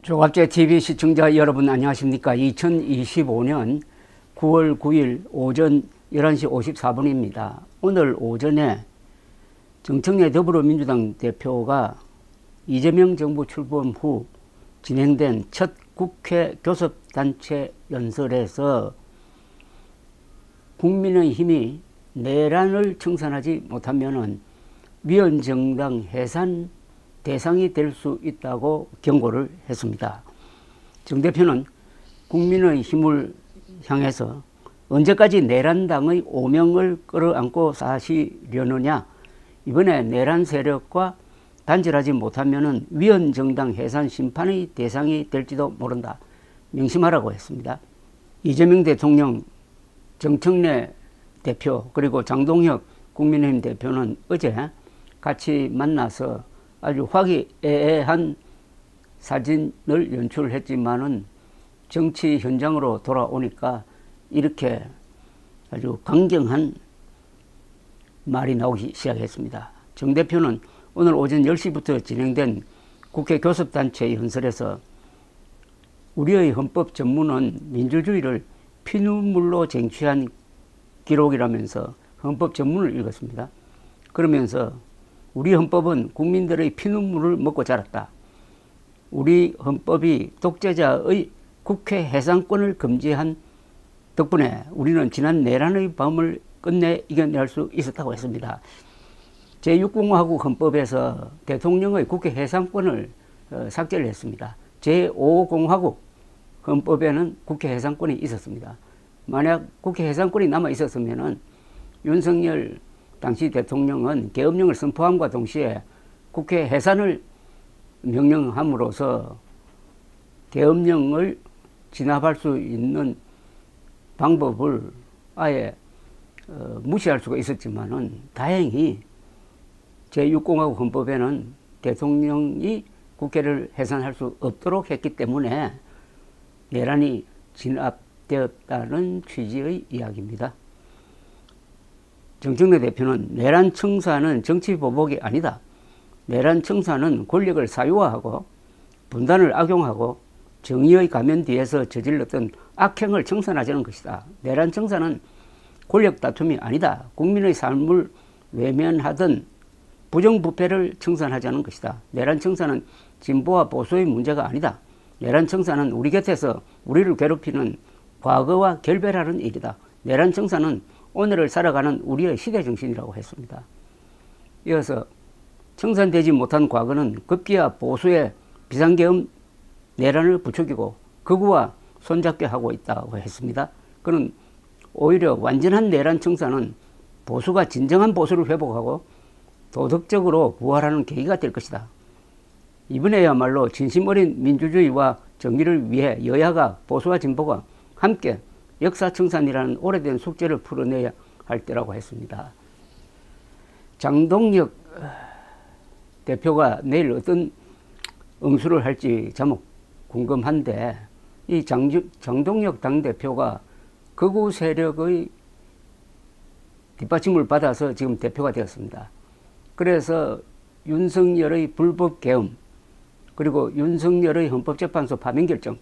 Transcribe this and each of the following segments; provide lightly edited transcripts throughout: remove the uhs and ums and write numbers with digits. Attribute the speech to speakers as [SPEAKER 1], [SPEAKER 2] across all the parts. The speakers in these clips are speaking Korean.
[SPEAKER 1] 조갑제TV 시청자 여러분 안녕하십니까. 2025년 9월 9일 오전 11시 54분입니다. 오늘 오전에 정청래 더불어민주당 대표가 이재명 정부 출범 후 진행된 첫 국회 교섭단체 연설에서 국민의힘이 내란을 청산하지 못하면 위헌정당 해산 대상이 될 수 있다고 경고를 했습니다. 정 대표는 국민의힘을 향해서 언제까지 내란당의 오명을 끌어안고 사시려느냐, 이번에 내란 세력과 단절하지 못하면 위헌정당 해산 심판의 대상이 될지도 모른다, 명심하라고 했습니다. 이재명 대통령, 정청래 대표 그리고 장동혁 국민의힘 대표는 어제 같이 만나서 아주 화기애애한 사진을 연출했지만은 정치 현장으로 돌아오니까 이렇게 아주 강경한 말이 나오기 시작했습니다. 정 대표는 오늘 오전 10시부터 진행된 국회 교섭단체 연설에서 우리의 헌법 전문은 민주주의를 피눈물로 쟁취한 기록이라면서 헌법 전문을 읽었습니다. 그러면서 우리 헌법은 국민들의 피눈물을 먹고 자랐다. 우리 헌법이 독재자의 국회 해산권을 금지한 덕분에 우리는 지난 내란의 밤을 끝내 이겨낼 수 있었다고 했습니다. 제6공화국 헌법에서 대통령의 국회 해산권을 삭제를 했습니다. 제5공화국 헌법에는 국회 해산권이 있었습니다. 만약 국회 해산권이 남아 있었으면 윤석열 당시 대통령은 계엄령을 선포함과 동시에 국회 해산을 명령함으로써 계엄령을 진압할 수 있는 방법을 아예 무시할 수가 있었지만은 다행히 제6공화국 헌법에는 대통령이 국회를 해산할 수 없도록 했기 때문에 내란이 진압되었다는 취지의 이야기입니다. 정청래 대표는 내란 청산은 정치 보복이 아니다. 내란 청산은 권력을 사유화하고 분단을 악용하고 정의의 가면 뒤에서 저질렀던 악행을 청산하자는 것이다. 내란 청산은 권력 다툼이 아니다. 국민의 삶을 외면하던 부정부패를 청산하자는 것이다. 내란 청산은 진보와 보수의 문제가 아니다. 내란 청산은 우리 곁에서 우리를 괴롭히는 과거와 결별하는 일이다. 내란 청산은 오늘을 살아가는 우리의 시대정신이라고 했습니다. 이어서 청산되지 못한 과거는 급기야 보수의 비상계엄 내란을 부추기고 극우와 손잡게 하고 있다고 했습니다. 그는 오히려 완전한 내란 청산은 보수가 진정한 보수를 회복하고 도덕적으로 부활하는 계기가 될 것이다. 이번에야말로 진심 어린 민주주의와 정의를 위해 여야가 보수와 진보가 함께 역사청산이라는 오래된 숙제를 풀어내야 할 때라고 했습니다. 장동혁 대표가 내일 어떤 응수를 할지 자목 궁금한데, 이 장동혁 당대표가 극우 세력의 뒷받침을 받아서 지금 대표가 되었습니다. 그래서 윤석열의 불법 계엄, 그리고 윤석열의 헌법재판소 파면 결정,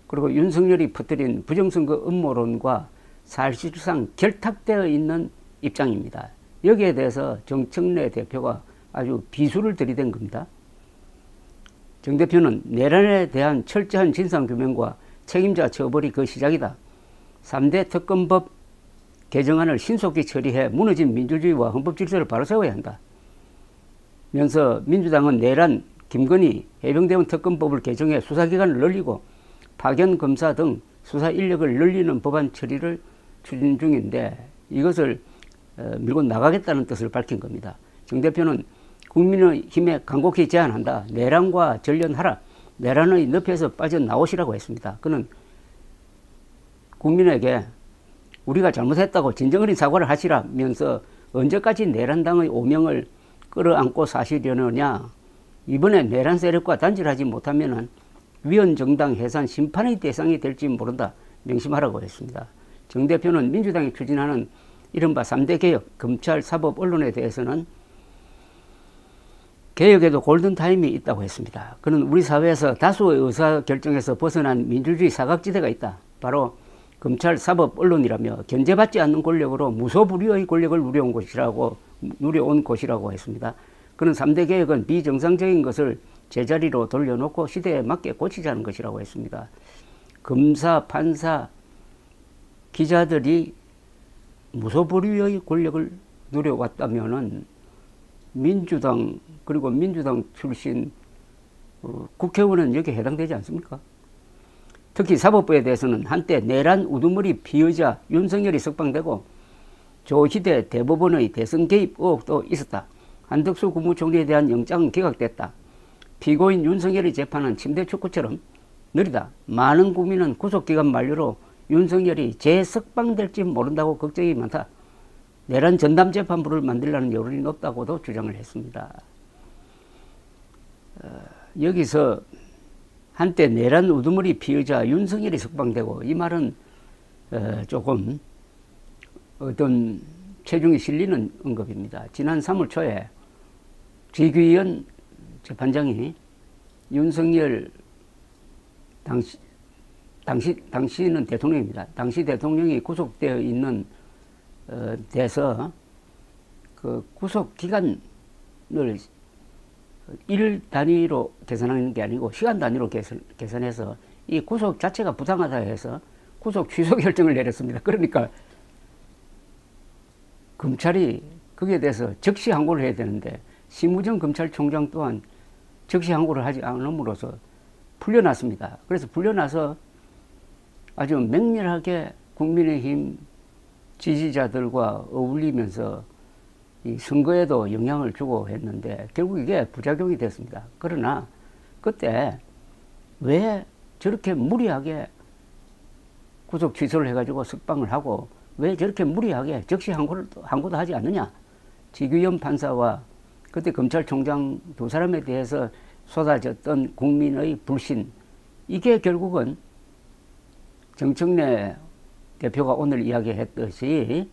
[SPEAKER 1] 그리고 윤석열이 퍼뜨린 부정선거 음모론과 사실상 결탁되어 있는 입장입니다. 여기에 대해서 정청래 대표가 아주 비수를 들이댄 겁니다. 정 대표는 내란에 대한 철저한 진상규명과 책임자 처벌이 그 시작이다. 3대 특검법 개정안을 신속히 처리해 무너진 민주주의와 헌법질서를 바로 세워야 한다. 면서 민주당은 내란, 김건희, 해병대원 특검법을 개정해 수사기관을 늘리고 파견검사 등 수사 인력을 늘리는 법안 처리를 추진 중인데, 이것을 밀고 나가겠다는 뜻을 밝힌 겁니다. 정 대표는 국민의힘에 간곡히 제안한다. 내란과 전련하라. 내란의 늪에서 빠져나오시라고 했습니다. 그는 국민에게 우리가 잘못했다고 진정어린 사과를 하시라면서 언제까지 내란당의 오명을 끌어안고 사시려느냐, 이번에 내란 세력과 단절하지 못하면 위헌정당 해산 심판의 대상이 될지 모른다, 명심하라고 했습니다. 정 대표는 민주당이 추진하는 이른바 3대 개혁, 검찰, 사법, 언론에 대해서는 개혁에도 골든타임이 있다고 했습니다. 그는 우리 사회에서 다수의 의사결정에서 벗어난 민주주의 사각지대가 있다. 바로 검찰, 사법, 언론이라며 견제받지 않는 권력으로 무소불위의 권력을 누려온 곳이라고 했습니다. 그는 3대 개혁은 비정상적인 것을 제자리로 돌려놓고 시대에 맞게 고치자는 것이라고 했습니다. 검사, 판사, 기자들이 무소불위의 권력을 누려왔다면은 민주당 그리고 민주당 출신 국회의원은 여기에 해당되지 않습니까? 특히 사법부에 대해서는 한때 내란 우두머리 피의자 윤석열이 석방되고 조희대 대법원의 대선 개입 의혹도 있었다. 한덕수 국무총리에 대한 영장은 기각됐다. 피고인 윤석열의 재판은 침대 축구처럼 느리다. 많은 국민은 구속기간 만료로 윤석열이 재석방될지 모른다고 걱정이 많다. 내란 전담재판부를 만들라는 여론이 높다고도 주장을 했습니다. 여기서 한때 내란 우두머리 피의자 윤석열이 석방되고, 이 말은 조금 어떤 체중이 실리는 언급입니다. 지난 3월 초에 지귀현 재판장이 윤석열 당시는 대통령입니다. 당시 대통령이 구속되어 있는 돼서 그 구속 기간을 일 단위로 계산하는 게 아니고 시간 단위로 계산해서 이 구속 자체가 부당하다 해서 구속 취소 결정을 내렸습니다. 그러니까 검찰이 거기에 대해서 즉시 항고를 해야 되는데 심우정 검찰총장 또한 즉시 항고를 하지 않음으로써 풀려났습니다. 그래서 풀려나서 아주 맹렬하게 국민의힘 지지자들과 어울리면서 이 선거에도 영향을 주고 했는데 결국 이게 부작용이 됐습니다. 그러나 그때 왜 저렇게 무리하게 구속 취소를 해가지고 석방을 하고 왜 저렇게 무리하게 즉시 항고도 하지 않느냐. 지규현 판사와 그때 검찰총장 두 사람에 대해서 쏟아졌던 국민의 불신, 이게 결국은 정청래 대표가 오늘 이야기했듯이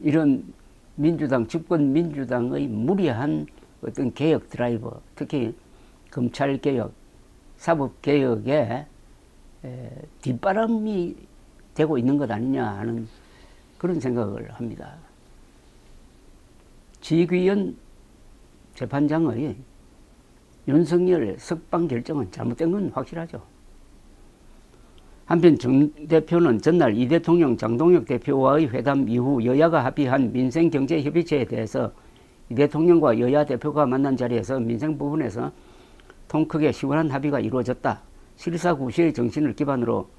[SPEAKER 1] 이런 민주당, 집권 민주당의 무리한 어떤 개혁 드라이브, 특히 검찰개혁, 사법개혁에 뒷바람이 되고 있는 것 아니냐 하는 그런 생각을 합니다. 지귀현 재판장의 윤석열 석방 결정은 잘못된 건 확실하죠. 한편 정 대표는 전날 이 대통령 장동혁 대표와의 회담 이후 여야가 합의한 민생경제협의체에 대해서 이 대통령과 여야 대표가 만난 자리에서 민생 부분에서 통 크게 시원한 합의가 이루어졌다. 실사구시의 정신을 기반으로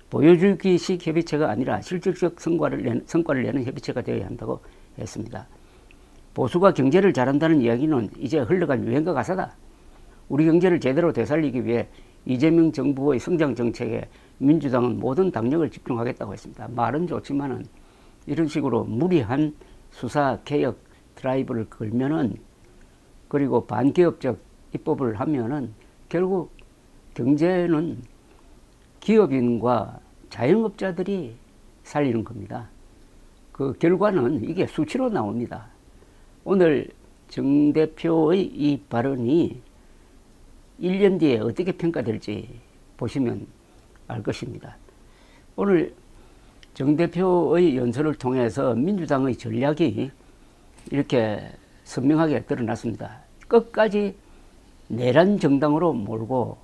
[SPEAKER 1] 보여주기식 협의체가 아니라 실질적 성과를 내는 협의체가 되어야 한다고 했습니다. 보수가 경제를 잘한다는 이야기는 이제 흘러간 유행과 가사다. 우리 경제를 제대로 되살리기 위해 이재명 정부의 성장 정책에 민주당은 모든 당력을 집중하겠다고 했습니다. 말은 좋지만은 이런 식으로 무리한 수사 개혁 드라이브를 걸면은, 그리고 반기업적 입법을 하면은 결국 경제는 기업인과 자영업자들이 살리는 겁니다. 그 결과는 이게 수치로 나옵니다. 오늘 정 대표의 이 발언이 1년 뒤에 어떻게 평가될지 보시면 알 것입니다. 오늘 정 대표의 연설을 통해서 민주당의 전략이 이렇게 선명하게 드러났습니다. 끝까지 내란 정당으로 몰고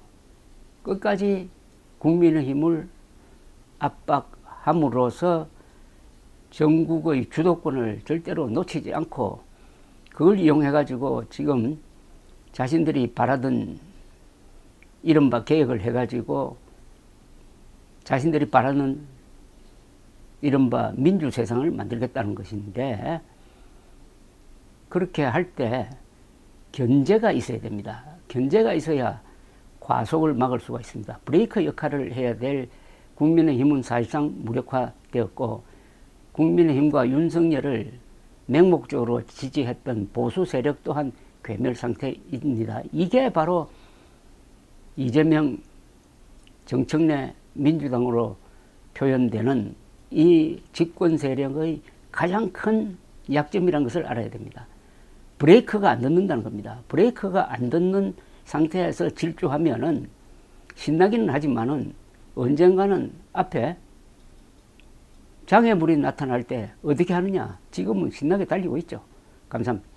[SPEAKER 1] 끝까지 국민의힘을 압박함으로써 전국의 주도권을 절대로 놓치지 않고 그걸 이용해 가지고 지금 자신들이 바라던 이른바 개혁을 해 가지고 자신들이 바라는 이른바 민주 세상을 만들겠다는 것인데, 그렇게 할 때 견제가 있어야 됩니다. 견제가 있어야 과속을 막을 수가 있습니다. 브레이크 역할을 해야 될 국민의힘은 사실상 무력화되었고, 국민의힘과 윤석열을 맹목적으로 지지했던 보수 세력 또한 괴멸 상태입니다. 이게 바로 이재명, 정청래 민주당으로 표현되는 이 집권 세력의 가장 큰 약점이라는 것을 알아야 됩니다. 브레이크가 안 듣는다는 겁니다. 브레이크가 안 듣는 상태에서 질주하면은 신나기는 하지만은 언젠가는 앞에 장애물이 나타날 때 어떻게 하느냐? 지금은 신나게 달리고 있죠. 감사합니다.